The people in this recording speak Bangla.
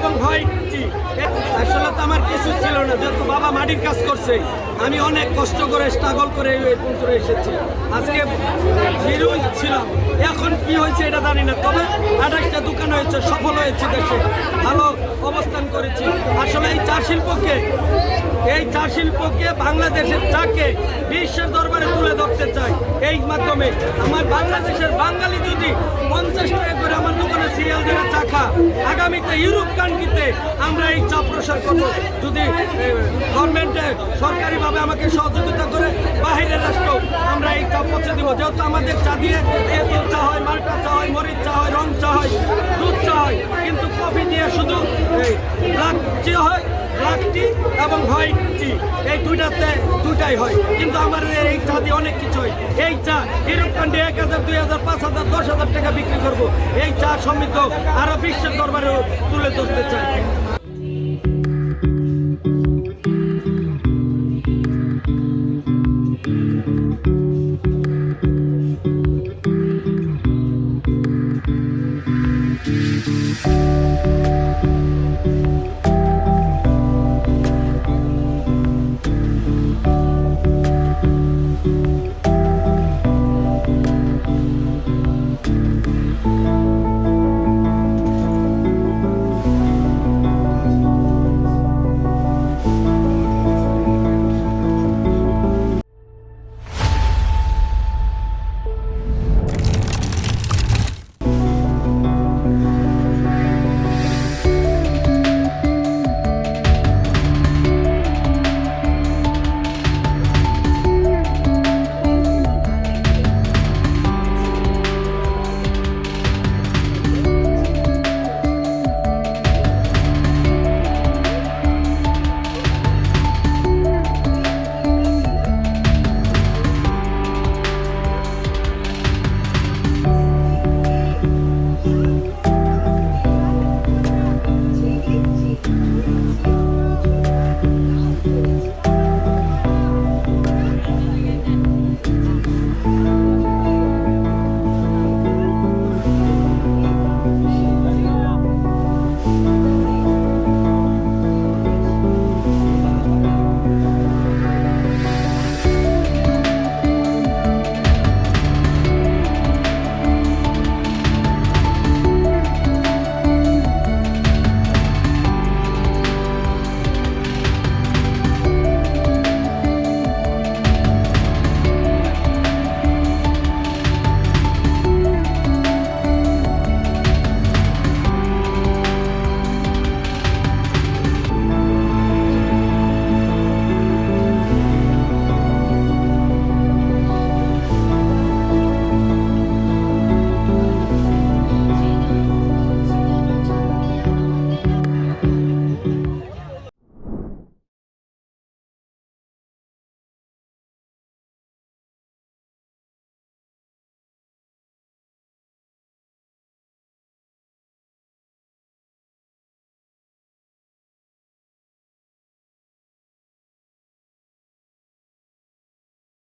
এবং হোয়াইট টি। আসলে তো আমার কিছু ছিল না, যেহেতু বাবা মাটির কাজ করছে, আমি অনেক কষ্ট করে স্ট্রাগল করে এই পর্যন্ত এসেছি। আজকে হিরোই ছিলাম, এখন কি হয়েছে এটা জানি না, তবে 28টা দোকান হয়েছে, সফল হয়েছে, দেশে ভালো অবস্থান করেছি। আসলে এই চা শিল্পকে বাংলাদেশের চাকে বিশ্বের দরবারে তুলে ধরতে চাই। এই মাধ্যমে আমার বাংলাদেশের বাঙালি যদি 50 টাকা করে আমার দোকানে সিরিয়াল দিয়ে চা খা, আগামীতে ইউরোপ কান্ট্রিতে আমরা এই চা প্রসার করবো। যদি গভর্নমেন্টে সরকারিভাবে আমাকে সহযোগিতা করে বাহিরের রাষ্ট্র আমরা এই চা পৌঁছে দিব। যেহেতু আমাদের চা দিয়ে তেঁতুল চা হয়, মাল্টা চা হয়, মরিচ চা হয়, রং চা হয়, দুধ চা হয়, কিন্তু কফি দিয়ে শুধু ব্ল্যাক টি হয়, ব্ল্যাক টি এবং হোয়াইট টি, এই দুইটাই হয়। কিন্তু আমাদের এই চা দিয়ে অনেক কিছু হয়। এই চা ইউরোপ কান্ট্রি 1000, 2000, 5000, 10,000 টাকা বিক্রি করবো। এই চা সমৃদ্ধ আরো বিশ্বের দরবারে তুলে ধরতে চাই।